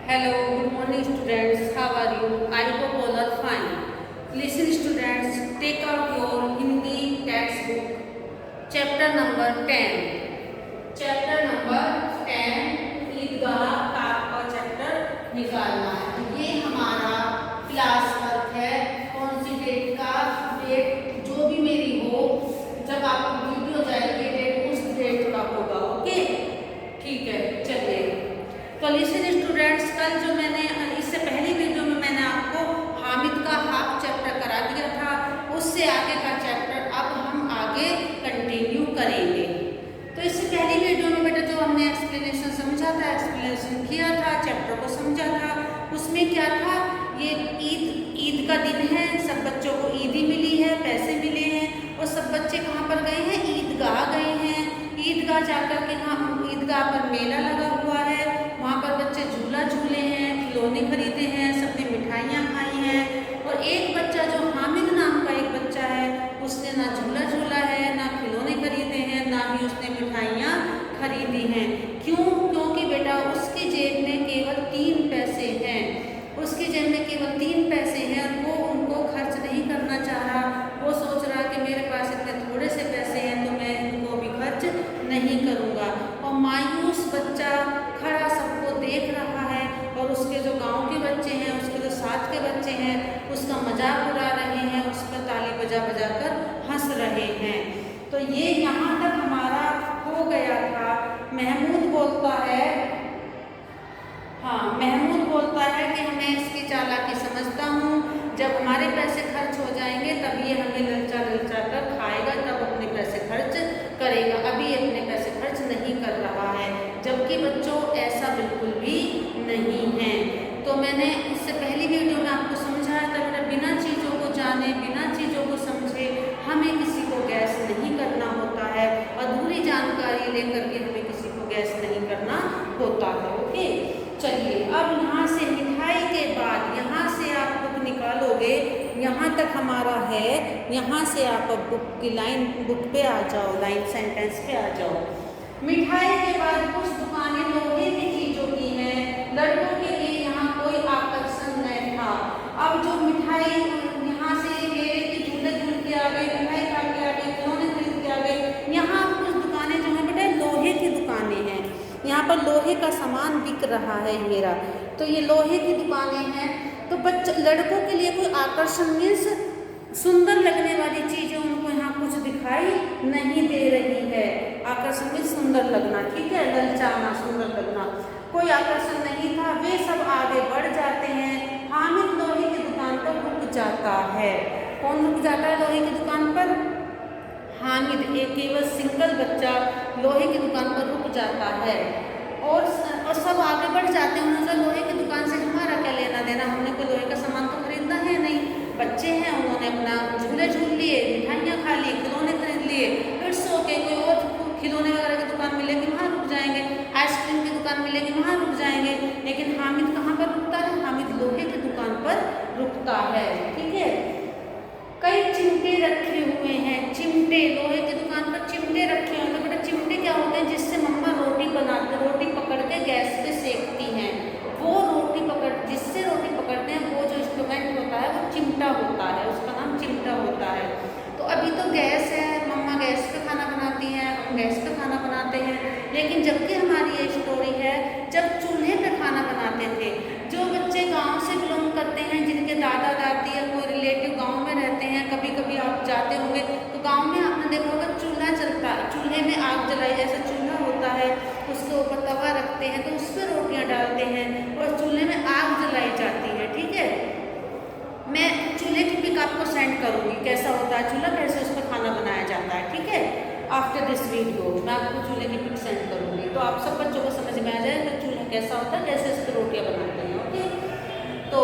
Hello, good morning students. How are you? I hope all are fine. Listen students, take out your Hindi textbook. Chapter number 10. Chapter number 10 ईदगाह का chapter निकालना है। ये हमारा class work है। कौन सी date का? Date जो भी मेरी हो, जब आपको वीडियो जाएगी डेट उस डेट का होगा। ओके, ठीक है। चलिए, तो लिसन स्टूडेंट्स, कल जो मैंने इससे पहली वीडियो में मैंने आपको हामिद का हाफ चैप्टर करा दिया था, उससे आगे का चैप्टर अब हम आगे कंटिन्यू करेंगे। तो इससे पहली वीडियो में बेटा जो हमने एक्सप्लेनेशन समझा था, एक्सप्लेनेशन किया था, चैप्टर को समझा था, उसमें क्या था, ये ईद का दिन है, सब बच्चों को ईदी मिली है, पैसे मिले हैं और सब बच्चे कहाँ पर गए हैं? ईदगाह गए हैं। ईदगाह जाकर के वहाँ ईदगाह पर मेला लगा हुआ है, वहाँ पर बच्चे झूला झूले हैं, खिलौने खरीदे हैं, सबने मिठाइयाँ खाई हैं। और एक बच्चा जो हामिद नाम का एक बच्चा है, उसने ना झूला झूला है, ना खिलौने खरीदे हैं, ना ही उसने मिठाइयाँ खरीदी हैं। क्यों? क्योंकि बेटा उसकी जेब में केवल 3 पैसे हैं। उसकी जेब में केवल 3 पैसे हैं, वो उनको खर्च नहीं करना चाह रहा। वो सोच रहा कि मेरे पास इतने थोड़े से पैसे हैं तो मैं इनको भी खर्च नहीं करूँगा। और मायूस बच्चा खड़ा सबको देख रहा है और उसके जो गांव के बच्चे हैं, उसके जो साथ के बच्चे हैं, उसका मजाक उड़ा रहे हैं, उस पर ताली बजा बजा कर हंस रहे हैं। तो ये यहाँ तक हमारा हो गया था। महमूद बोलता है, महमूद बोलता है कि मैं इसकी चालाकी समझता हूँ, जब हमारे पैसे खर्च हो जाएंगे तब ये हमें ललचा ललचा कर खाएगा, तब अपने पैसे खर्च करेगा। अभी अपने पैसे खर्च नहीं कर रहा है, जबकि बच्चों ऐसा बिल्कुल भी नहीं है। तो मैंने इससे पहली वीडियो में आपको समझाया था बेटा, बिना चीज़ों को जाने, बिना चीज़ों को समझे हमें किसी को गैस नहीं करना होता है। अधूरी जानकारी लेकर के हमें किसी को गैस नहीं करना होता है। ओके, चलिए, अब यहाँ से मिठाई के बाद यहाँ से आप बुक निकालोगे, यहाँ तक हमारा है। यहाँ से आप अब बुक की लाइन, बुक पे आ जाओ, लाइन सेंटेंस पे आ जाओ। मिठाई के बाद कुछ दुकानें लोहे की चीज़ों की हैं। लड़कों के लिए यहाँ कोई आकर्षण नहीं था। अब जो मिठाई यहाँ से मेरे की झूले झूल के आ गए, मिठाई खा के आ गए, खिलौने खरीद के आ गए। यहाँ कुछ दुकानें जो हैं बेटा लोहे की दुकानें हैं। यहाँ पर लोहे का सामान बिक रहा है मेरा, तो ये लोहे की दुकानें हैं। तो लड़कों के लिए कोई आकर्षण मीन्स सुंदर लगने वाली चीज़ें उनको यहाँ कुछ दिखाई नहीं दे रही है। आकर्षण मीन्स सुंदर लगना, ठीक है, ललचाना, सुंदर लगना, कोई आकर्षण नहीं था। वे सब आगे बढ़ जाते हैं। हामिद लोहे की दुकान पर रुक जाता है। कौन रुक जाता है लोहे की दुकान पर? हामिद, एक केवल सिंगल बच्चा लोहे की दुकान पर रुक जाता है। और सब आगे बढ़ जाते हैं। उन्होंने लोहे की दुकान से हमारा क्या लेना देना, हमने कोई लोहे का सामान तो खरीदना है नहीं। बच्चे हैं, उन्होंने अपना झूले झूल लिए, मिठाइयाँ खा ली, खिलौने खरीद लिए। इट्स ओके, कोई और खिलौने वगैरह की दुकान मिलेगी वहाँ रुक जाएंगे, आइसक्रीम की दुकान मिलेगी वहाँ रुक जाएंगे। लेकिन हामिद कहाँ पर रुकता है? हामिद लोहे की दुकान पर रुकता है, ठीक है। कई चिमटे रखे हुए हैं। चिमटे, लोहे की दुकान पर चिमटे रखे हुए हैं। तो बेटा चिमटे क्या होते हैं? जिससे मम्मा रोटी बनाते, रोटी पकड़ के गैस पे सेकती हैं। वो रोटी पकड़, जिससे रोटी पकड़ते हैं, वो जो इंस्ट्रूमेंट होता है वो चिमटा होता है, उसका नाम चिमटा होता है। तो अभी तो गैस है, मम्मा गैस पे खाना बनाती हैं, हम गैस पे खाना बनाते हैं। लेकिन जबकि हमारी ये स्टोरी है जब चूल्हे पे खाना बनाते थे। जो बच्चे गांव से बिलोंग करते हैं, जिनके दादा दादी या कोई रिलेटिव गांव में रहते हैं, कभी कभी आप जाते होंगे तो गांव में आपने देखा होगा चूल्हा चलता है, चूल्हे में आग जलाई, जैसा चूल्हा होता है, उसके ऊपर तवा रखते हैं तो उस पर रोटियाँ डालते हैं और चूल्हे में आग जलाई जाती है, ठीक है। मैं चूल्हे की पिक आपको सेंड करूँगी, कैसा होता है चूल्हा, कैसे उस पर खाना बनाया जाता है, ठीक है। आफ्टर दिस वीडियो मैं आपको चूल्हे की पिक सेंड करूँगी, तो आप सब बच्चों को समझ में आ जाएगा चूल्हा कैसा होता है, कैसे उस पर रोटियाँ बनाते हैं। ओके, तो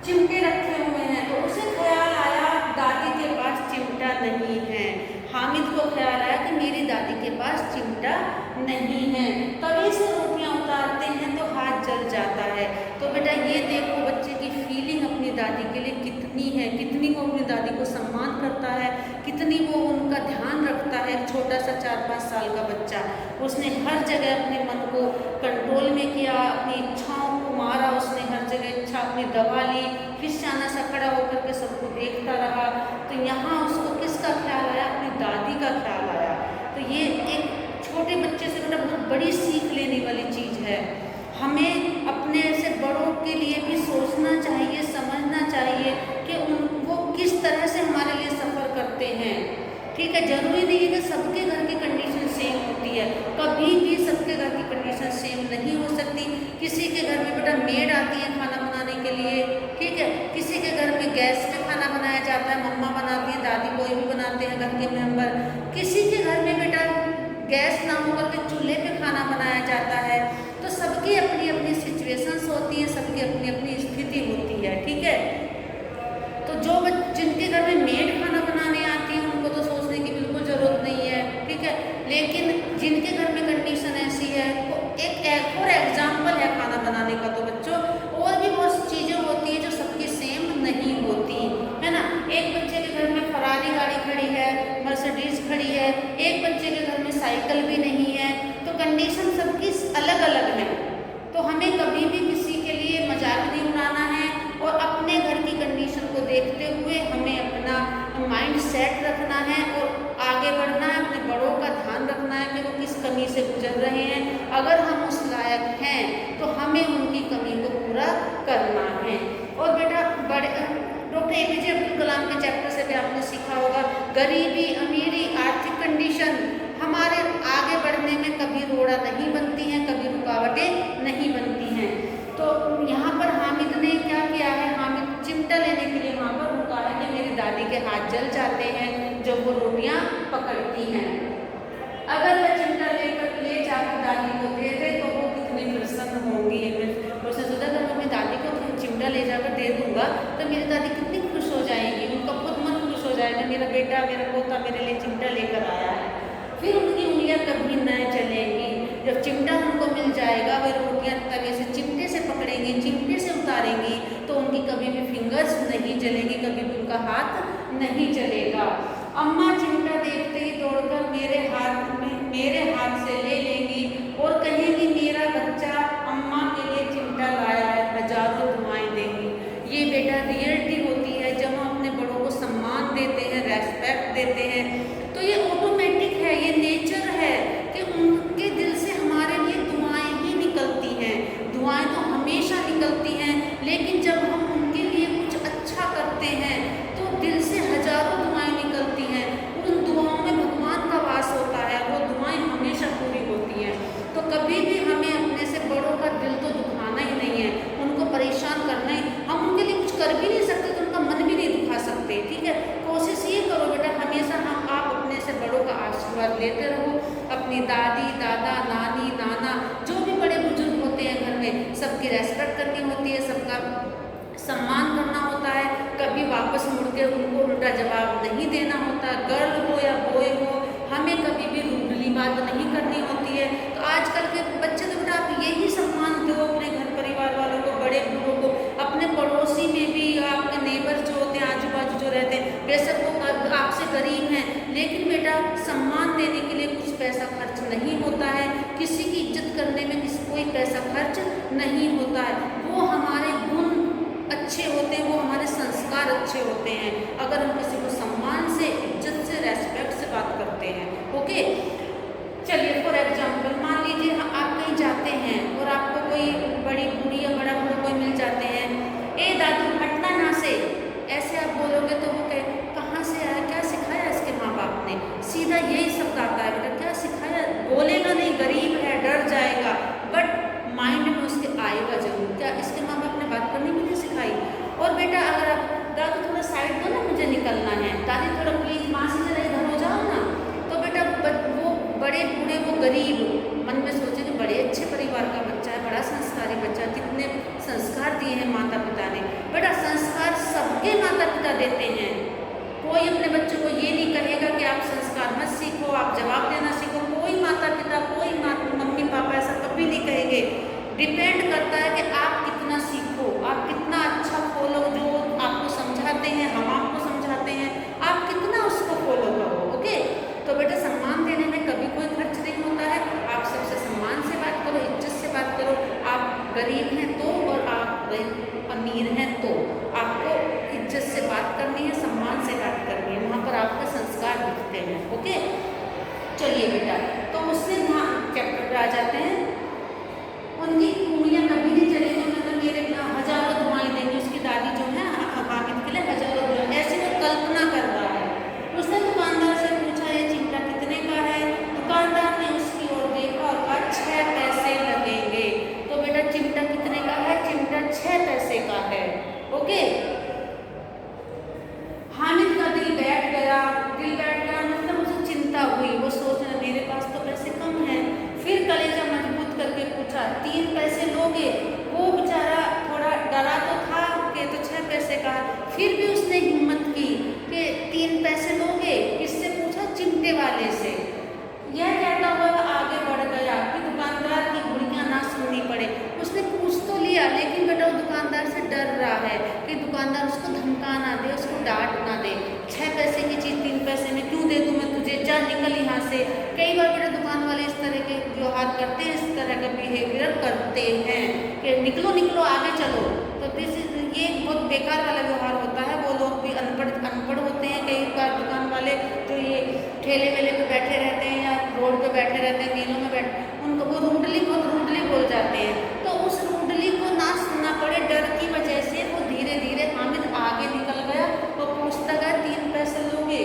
चिमटे रखे हुए हैं। तो उसे ख्याल आया दादी के पास चिमटा नहीं है। हामिद को ख्याल आया कि मेरी दादी के पास चिमटा नहीं है। तभी से रोटियां उतारते हैं तो हाथ जल जाता है। तो बेटा ये देखो बच्चे की फीलिंग अपनी दादी के लिए कितनी है, कितनी वो अपनी दादी को सम्मान करता है, कितनी वो उनका ध्यान रखता है। छोटा सा 4-5 साल का बच्चा, उसने हर जगह अपने मन को कंट्रोल में किया, अपनी इच्छाओं को मारा, उसने हर जगह इच्छा अपनी दबा ली, फिर शाना सा खड़ा होकर के सबको देखता रहा। तो यहाँ उसको किसका ख्याल आया? अपनी दादी का ख्याल आया। तो ये एक छोटे बच्चे से बेटा बहुत बड़ी सीख लेने वाली चीज़ है। हमें अपने ऐसे बड़ों के लिए भी सोचना चाहिए, समझना चाहिए कि वो किस तरह से हमारे लिए सफ़र करते हैं। ठीक है, जरूरी नहीं है कि सबके घर की कंडीशन सेम होती है, कभी भी सबके घर की कंडीशन सेम नहीं हो सकती। किसी के घर में बेटा मेड आती है खाना बनाने के लिए, ठीक है, किसी के घर में गैस पे खाना बनाया जाता है, मम्मा बनाती है, दादी कोई भी बनाते हैं घर के मेंबर। किसी के घर में बेटा गैस ना होकर के चूल्हे पे खाना बनाया जाता है। तो सबकी अपनी अपनी सिचुएशंस होती है, सबकी अपनी अपनी स्थिति होती है। ठीक है, तो जिनके घर में मेड खाना बनाने आती है उनको तो सोचने की बिल्कुल ज़रूरत नहीं है। ठीक है, लेकिन जिनके घर में कंडीशन ऐसी है, वो एक और एग्जाम्पल है खाना बनाने का। तो बच्चों और भी बहुत चीज़ें होती है जो सबकी सेम नहीं होती है ना। एक बच्चे के घर में फरारी गाड़ी खड़ी है, मर्सिडीज खड़ी है, एक बच्चे के घर में साइकिल भी नहीं है। तो कंडीशन सबकी अलग अलग है। तो हमें कभी भी किसी के लिए मजाक नहीं उड़ाना है और अपने घर की कंडीशन को देखते हुए हमें अपना माइंड सेट रखना है और आगे बढ़ना है। अपने बड़ों का ध्यान रखना है कि वो किस कमी से गुजर रहे हैं। अगर हम उस लायक हैं तो हमें उनकी कमी को पूरा करना है। और बेटा डॉक्टर APJ अब्दुल कलाम के चैप्टर से भी आपने सीखा होगा, गरीबी, अमीरी, आर्थिक कंडीशन हमारे आगे बढ़ने में कभी रोड़ा नहीं बनती हैं, कभी रुकावटें नहीं बनती हैं। तो यहाँ पर हामिद ने क्या किया है, हामिद चिमटा लेने के लिए वहाँ पर रुका है कि मेरी दादी के हाथ जल जाते हैं जब वो रोटियाँ पकड़ती हैं। अगर वह चिमटा ले जाकर दादी को दे दे तो वो कितनी प्रसन्न होंगी। उसने सोचा अगर मैं अपनी दादी को चिमटा ले जाकर दे दूंगा तो मेरी दादी कितनी खुश हो जाएंगी, उनका खुद मन खुश हो जाएगा, मेरा बेटा मेरा पोता मेरे लिए चिमटा लेकर आया है। फिर उनकी उंगलियां कभी न चलेंगी। जब चिमटा उनको मिल जाएगा वे रोटियां तवे से चिमटे से पकड़ेंगी, चिमटे से उतारेंगी तो उनकी कभी भी फिंगर्स नहीं जलेंगी, कभी भी उनका हाथ नहीं जलेगा। अम्मा चिमटा देखते ही दौड़कर मेरे हाथ से ले लेंगी और कहेंगी मेरा बच्चा अम्मा के लिए चिमटा लाया है, हजारों दुआएं देंगी। ये बेटा रियलिटी होती है जब हम अपने बड़ों को सम्मान देते हैं, रेस्पेक्ट देते हैं। तो ये ऑटोमेटिक है, ये नेचर है कि उनके दिल से हमारे लिए दुआएं ही निकलती हैं। दुआएं तो हमेशा निकलती हैं, लेकिन जब हम उनके लिए कुछ अच्छा करते हैं तो दिल से हजारों दुआएं निकलती हैं। उन दुआओं में भगवान का वास होता है, वो दुआएं हमेशा पूरी होती हैं। तो कभी भी हमें अपने से बड़ों का दिल तो दुखाना ही नहीं है, उनको परेशान करना ही। हम उनके लिए कुछ कर भी नहीं सकते तो उनका मन भी नहीं दुखा सकते। ठीक है, कोशिश ये करो बेटा हमेशा आप अपने से बड़ों का आशीर्वाद लेते रहो। अपनी दादी, दादा, नानी, नाना जो भी बड़े बुजुर्ग होते हैं घर में, सबकी रेस्पेक्ट करनी होती है, सबका सम्मान करना होता है। कभी वापस मुड़ के उनको उल्टा जवाब नहीं देना होता। गर्ल हो या बॉय हो, हमें कभी भी रूडली बात नहीं करनी होती है। तो आजकल के बच्चे तो बेटा आप यही सम्मान दो अपने घर परिवार वालों को, बड़े बूढ़ों को, अपने पड़ोसी में भी, आपके नेबर जो होते हैं, आजू बाजू जो रहते हैं, बेशक वो आपसे गरीब हैं, लेकिन बेटा सम्मान देने के लिए कुछ पैसा खर्च नहीं होता है। किसी की इज्जत करने में कोई पैसा खर्च नहीं होता है। वो हमारे गुण अच्छे होते हैं, वो हमारे संस्कार अच्छे होते हैं अगर हम किसी को सम्मान से, इज्जत से, रेस्पेक्ट से बात करते हैं। ओके, चलिए फॉर एग्जाम्पल मान लीजिए आप कहीं जाते हैं और आपको कोई बड़ी बूढ़ी या बड़ा बूढ़ा कोई मिल जाते हैं, ए दादू हटना यहाँ से, ऐसे आप बोलोगे तो वो कहाँ से आया, क्या सिखाया इसके माँ बाप ने, सीधा यही शब्द आता है बेटा, क्या सिखाया, बोलेगा नहीं, गरीब है, डर जाएगा, बट माइंड में उसके आएगा जरूर, क्या इसके माँ बाप ने बात करनी भी नहीं सिखाई। और बेटा अगर आप दादी थोड़ा साइड दो ना, मुझे निकलना है, दादी थोड़ा प्लीज माँ से जरा इधर हो जाओ ना, तो बेटा वो बड़े बूढ़े वो गरीब मन में सोचे कि बड़े अच्छे परिवार का बच्चा है, बड़ा संस्कारी बच्चा है, कितने संस्कार दिए हैं माता पिता ने। बेटा संस्कार सबके माता पिता देते हैं, कोई अपने बच्चों को ये नहीं कहेगा कि आप संस्कार मत सीखो, आप जवाब देना सीखो, कोई माता पिता, कोई मम्मी पापा ऐसा कभी नहीं कहेंगे। डिपेंड करता है कि आप कितना सीखो, आप कितना अच्छा फॉलो, जो आपको समझाते हैं, हम आपको समझाते हैं, आप कितना उसको फॉलो करो। ओके, तो बेटा सम्मान देने में कभी ओके, चलिए बेटा, तो उससे चैप्टर पर आ जाते हैं। उनकी उंगलियां कभी नहीं चलेंगी, मतलब मेरे हजारों दुआएं देंगे। उसकी दादी जो है हामिद के लिए हजारों दुआएं, ऐसी वो कल्पना कर रहा है। उसने दुकानदार से पूछा ये चिमटा कितने का है? दुकानदार ने उसकी ओर देखा और कहा 6 पैसे लगेंगे। तो बेटा चिमटा कितने का है? चिमटा 6 पैसे का है। ओके, हामिद का दिल बैठ गया। दिल बैठ गया मतलब उसे चिंता हुई, वो सोचना मेरे पास तो पैसे कम है। फिर कलेजा मजबूत करके पूछा 3 पैसे लोगे? वो बेचारा थोड़ा डरा तो था कि तो 6 पैसे का, फिर भी उसने हिम्मत की कि 3 पैसे लोगे? किससे पूछा? चिमटे वाले से। यह कहता हुआ आगे बढ़ गया कि दुकानदार की घुड़ियाँ ना सुननी पड़े। उसने पूछ तो लिया, लेकिन बेटा वो दुकानदार से डर रहा है कि दुकानदार उसको धमका ना दे, उसको डांट ना दे। 6 पैसे की चीज़ 3 पैसे में क्यों दे दूँ मैं तुझे, जा निकल यहाँ से। कई बार बेटा दुकान वाले इस तरह के व्यवहार करते हैं, इस तरह का बिहेवियर करते हैं कि निकलो निकलो आगे चलो। तो ये बहुत बेकार वाला व्यवहार होता है। वो लोग भी अनपढ़ होते हैं कई बार दुकान वाले, जो ये ठेले वेले पे बैठे रहते हैं या रोड पे बैठे रहते हैं, मेलों में बैठे, उनको वो बहुत रूडली बोल जाते हैं। तो उस रूडली को ना सुनना पड़े, डर की वजह से वो धीरे धीरे हामिद आगे निकल गया। वो पूछता गया 3 पैसे लोगे?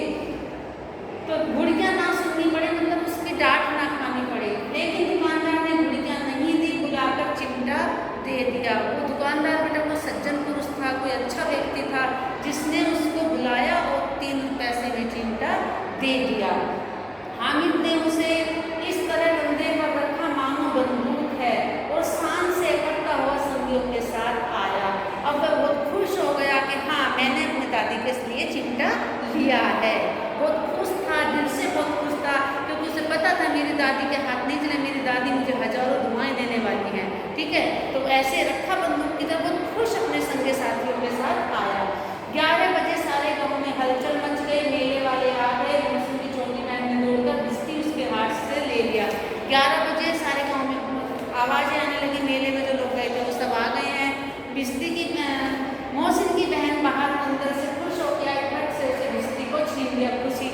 तो घुड़ियाँ ना सुननी पड़े मतलब उसकी डांट ना खानी पड़े। लेकिन दुकानदार ने घुड़ियाँ नहीं दी, बुलाकर चिमटा दे दिया। वो दुकानदार बेटा वो सज्जन पुरुष था, कोई अच्छा व्यक्ति था, जिसने उसको बुलाया और 3 पैसे में चिमटा दे दिया। हामिद ने उसे इस तरह कंधे पर रखा मानो बंदूक है और शान से इकट्ठा हुआ संगियों के साथ आया। अब वह बहुत खुश हो गया कि हाँ मैंने अपनी दादी के लिए चिमटा लिया है। बहुत खुश था, दिल से बहुत खुश था, क्योंकि उसे पता था मेरी दादी के हाथ नहीं चले, मेरी दादी मुझे हजारों दुआएं देने वाली हैं। ठीक है, तो ऐसे रखा बंदूक की तरह बहुत खुश अपने संगी साथियों के साथ आया। 11 बजे सारे गाँव में हलचल मच गई। मेले वाले आ गए, की छोटी बहन ने दौड़कर बिस्ती उसके हाथ से ले लिया। 11 बजे सारे गाँव में आवाज़ें आने लगी, मेले में जो लोग गए थे वो सब आ गए हैं। बिस्ती की मोहसिन की बहन बाहर अंदर से खुश हो गया, फट से उसे बिस्ती को छीन लिया। खुशी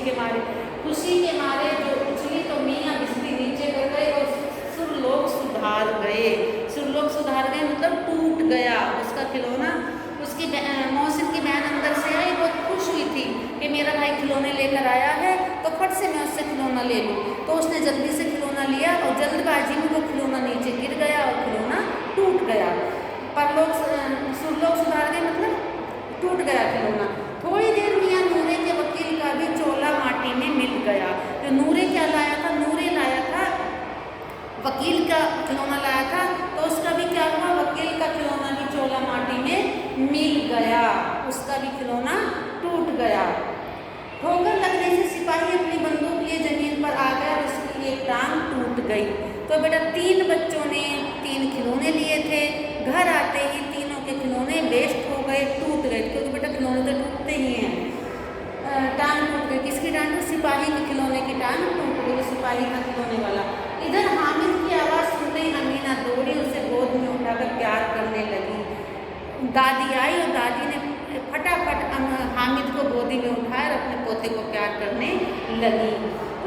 के मारे जो उछली तो मियाँ बिस्ती नीचे कर गए और सुरलोक सुधार गए मतलब टूट गया उसका खिलौना। उसकी मोहसिन की बहन अंदर से आई, बहुत खुश हुई थी कि मेरा भाई खिलौने लेकर आया है, तो फट से मैं उससे खिलौना ले लूँ। तो उसने जल्दी से खिलौना लिया और जल्दबाजी में वो खिलौना नीचे गिर गया और खिलौना टूट गया। सुरलोक सुधार गए मतलब टूट गया खिलौना। थोड़ी देर मियाँ नूरे के वकील का भी चोला माटी में मिल गया। जो नूरे क्या लाया था? नूरे लाया था, वकील का खिलौना लाया था, तो उसका भी क्या हुआ? वकील का खिलौना भी चोला माटी में मिल गया, उसका भी खिलौना टूट गया। ठोकर लगने से सिपाही अपनी बंदूक लिए जमीन पर आ गया और उसकी एक टांग टूट गई। तो बेटा 3 बच्चों ने 3 खिलौने लिए थे। घर आते ही तीनों के खिलौने वेस्ट हो गए, टूट गए, क्योंकि बेटा खिलौने तो टूटते ही हैं। टांग टूट गई। किसकी टांग? सिपाही के खिलौने की टांग टूट गई, सिपाही का खिलौने वाला। इधर हामिद की आवाज़ सुनते ही अमीना दौड़ी, उसे गोद में उठाकर प्यार करने लगी। दादी आई और दादी ने फटाफट हामिद को गोदी में उठाया और अपने पोते को प्यार करने लगी।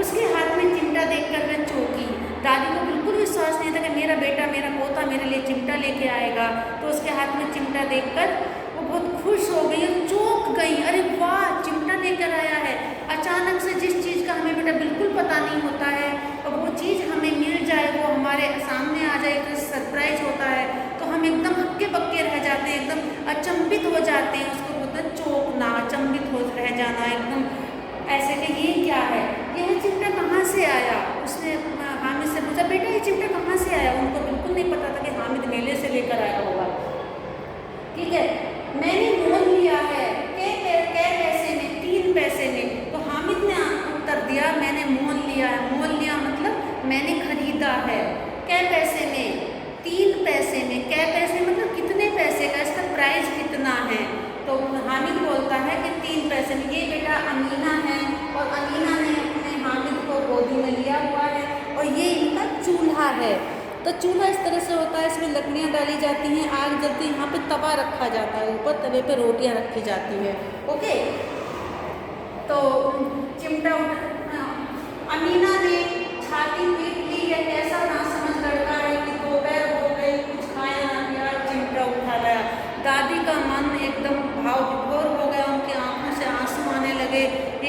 उसके हाथ में चिमटा देखकर वह चौंकी। दादी को बिल्कुल विश्वास नहीं था कि मेरा बेटा, मेरा पोता मेरे लिए चिमटा लेके आएगा। तो उसके हाथ में चिमटा देखकर वो बहुत खुश हो गई और चौंक गई। अरे वाह, चिमटा लेकर आया है। अचानक से जिस चीज़ का हमें बेटा बिल्कुल पता नहीं होता है और वो चीज़ हमें मिल जाए, वो हमारे सामने आ जाए, तो सरप्राइज होता है, तो हम एकदम हक्के बक्के रह जाते हैं, एकदम अचंभित हो जाते हैं। उसको बोलते हैं चौंकना, अचंभित हो रह जाना, एकदम ऐसे कि ये क्या है, यह चिमटा कहाँ से आया। उसने हामिद से पूछा बेटा ये चिमटा कहाँ से आया। उनको बिल्कुल नहीं पता था कि हामिद मेले से लेकर आया होगा। ठीक है, मैंने मोल लिया है। कै पैसे में? 3 पैसे में। तो हामिद ने उत्तर दिया मैंने मोल लिया है। मोल लिया मतलब मैंने खरीदा है। कै पैसे में? 3 पैसे में। कै पैसे मतलब कितने पैसे का, इसका प्राइस कितना है। तो हामिद बोलता है कि 3 पैसे में। ये बेटा अमीना है और अमीना ने अपने हामिद को गोदी में लिया हुआ है और ये इनका चूल्हा है। तो चूल्हा इस तरह से होता है, इसमें लकड़ियाँ डाली जाती हैं, आग जलती है, यहाँ पे तवा रखा जाता है, ऊपर तवे पे रोटियाँ रखी जाती हैं। ओके, तो चिमटा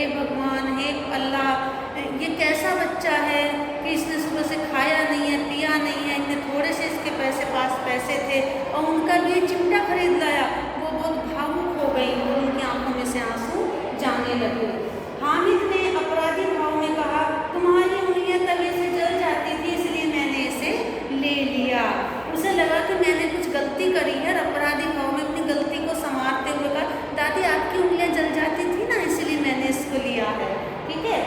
हे भगवान, हे अल्लाह, ये कैसा बच्चा है कि इसने सुबह से खाया नहीं है, पिया नहीं है, इतने थोड़े से इसके पास पैसे थे और उनका भी चिमटा खरीद लाया। वो बहुत भावुक हो गई और उनकी आंखों में से आंसू जाने लगे। हामिद ने अपराधी भाव में कहा, तुम्हारी उंगलियां तवे से जल जाती थी इसलिए मैंने इसे ले लिया। उसे लगा कि मैंने कुछ गलती करी है। अपराधी भाव में अपनी गलती को संवारते हुए कहा, दादी आपकी उंगलियां जल जाती थी ना, इसलिए मैंने इसको लिया है, ठीक है,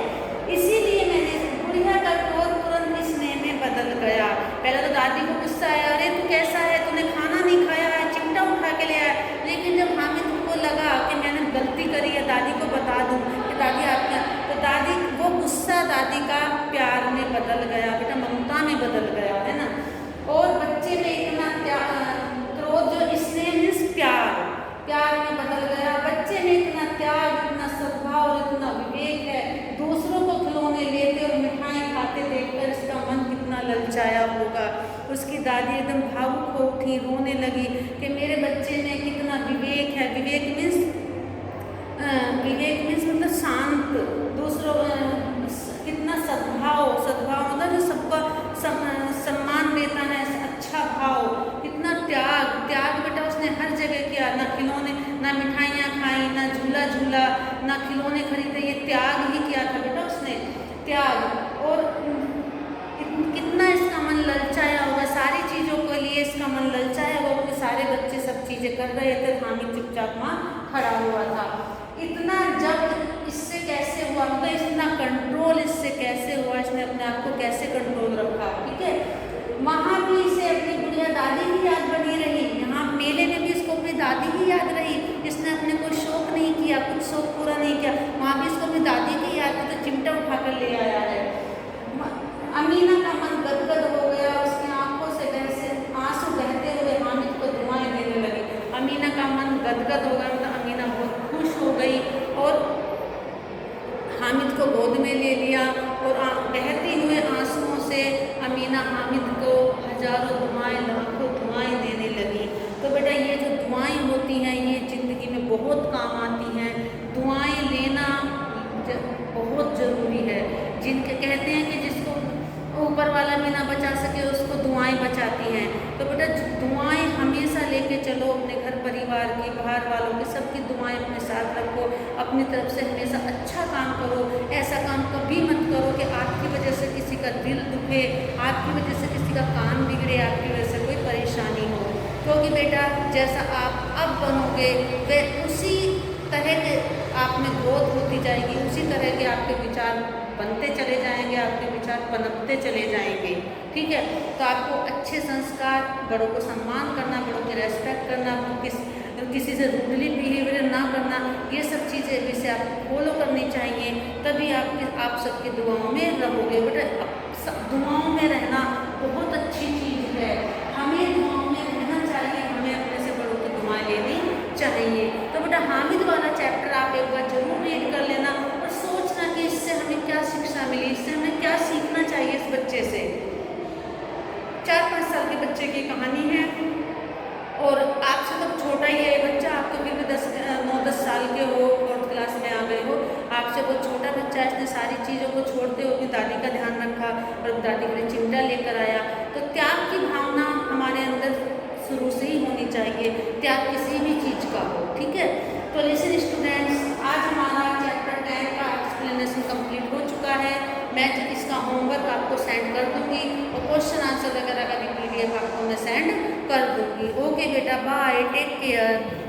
इसीलिए मैंने। बुढ़िया का क्रोध तुरंत स्नेह में बदल गया। पहले तो दादी को गुस्सा आया, अरे तू कैसा है, तूने खाना नहीं खाया है, चिमटा उठा के ले आया। लेकिन जब हामिद को लगा कि मैंने गलती करी है, दादी को बता दूं कि दादी आपका, तो दादी वो गुस्सा दादी का प्यार में बदल गया, बेटा ममता में बदल गया, है ना। और बच्चे में इतना क्रोध, जो स्नेह मीन्स प्यार में बदल गया। बच्चे में इतना त्याग, इतना सद्भाव और इतना विवेक है, दूसरों को खिलौने लेते और मिठाई खाते देखकर इसका मन कितना ललचाया होगा। उसकी दादी एकदम भावुक हो उठी, रोने लगी कि मेरे बच्चे में कितना विवेक है। विवेक मीन्स मतलब शांत, दूसरों कितना सद्भाव मतलब जो सबका सम्मान देता है, अच्छा भाव, कितना त्याग बेटा उसने हर जगह किया। ना खिलौने, ना मिठाइयाँ खाई, ना झूला, ना खिलौने खरीदे, ये त्याग ही किया था बेटा उसने, त्याग। और कितना इसका मन ललचाया होगा, सारी चीज़ों के लिए इसका मन ललचाया होगा, क्योंकि सारे बच्चे सब चीज़ें कर रहे थे, हामिद चुपचाप वहाँ खड़ा हुआ था। इतना जब इससे कैसे हुआ, मतलब इतना कंट्रोल इससे कैसे हुआ, इसने अपने आप को कैसे कंट्रोल रखा, ठीक है। वहाँ भी इसे अपनी बुढ़िया दादी की याद बनी रही, यहाँ मेले में भी इसको अपनी दादी की याद रही। इसने अपने कोई शौक नहीं किया, कुछ शौक पूरा नहीं किया, वहाँ भी इसको अपनी दादी की याद थी, तो चिमटा उठा कर ले आया है। अमीना का मन गदगद हो गया, उसकी आंखों से वैसे आंसू बहते हुए हामिद को दुआएं देने लगी। अमीना का मन गदगद हो गया, मतलब अमीना बहुत खुश हो गई और हामिद को गोद में ले लिया और बहते हुए आंसुओं से अमीना हामिद को हजारों दुआएं, लाखों दुआएं देने लगी। तो बेटा ये जो दुआएं होती हैं ये ज़िंदगी में बहुत काम आती हैं। दुआएं लेना बहुत ज़रूरी है। जिनके कहते हैं कि जिसको ऊपर वाला भी ना बचा सके उसको दुआएं बचाती हैं। तो बेटा दुआएं हमेशा लेके चलो, अपने घर परिवार की, बाहर वालों की, सबकी दुआएं अपने साथ रखो, अपनी तरफ से हमेशा अच्छा काम करो। ऐसा काम कभी मत करो कि आपकी वजह से किसी का दिल दुखे, आपकी वजह से किसी का काम बिगड़े, आपकी वजह से कोई परेशानी हो। क्योंकि बेटा जैसा आप अब बनोगे वे उसी तरह के आप में ग्रोथ होती जाएगी, उसी तरह के आपके विचार बनते चले जाएंगे, आपके विचार पनपते चले जाएंगे, ठीक है। तो आपको अच्छे संस्कार, बड़ों को सम्मान करना, बड़ों की रेस्पेक्ट करना, किसी से रूडली बिहेवियर ना करना, ये सब चीज़ें जिसे आपको फॉलो करनी चाहिए, तभी आप सबकी दुआओं में रहोगे। बेटा दुआओं में रहना बहुत अच्छी चीज़ है, हमें दुआओं में रहना चाहिए, हमें अपने से बड़ों की दुआएं लेनी चाहिए। तो बेटा हामिद वाला चैप्टर आप एक बार जरूर रीड कर लेना और सोचना कि इससे हमें क्या शिक्षा मिली, इससे हमें क्या सीखना चाहिए इस बच्चे से। 4-5 साल के बच्चे की कहानी है और आपसे तो छोटा ही है बच्चा, आप तो फिर भी 9-10 साल के हो, 4th क्लास में आ गए हो, आपसे बहुत छोटा बच्चा है, इसने सारी चीज़ों को छोड़ते हुए अपनी दादी का ध्यान रखा और दादी के लिए चिमटा लेकर आया। तो त्याग की भावना हमारे अंदर शुरू से ही होनी चाहिए, त्याग किसी भी चीज़ का हो, ठीक है। तो लिसन स्टूडेंट्स, आज हमारा चैप्टर 10 का एक्सप्लेनेशन कंप्लीट हो चुका है। मैं इसका होमवर्क आपको सेंड कर दूंगी और क्वेश्चन आंसर वगैरह का भी PDF आपको मैं सेंड कर दूंगी। ओके बेटा, बाय, टेक केयर।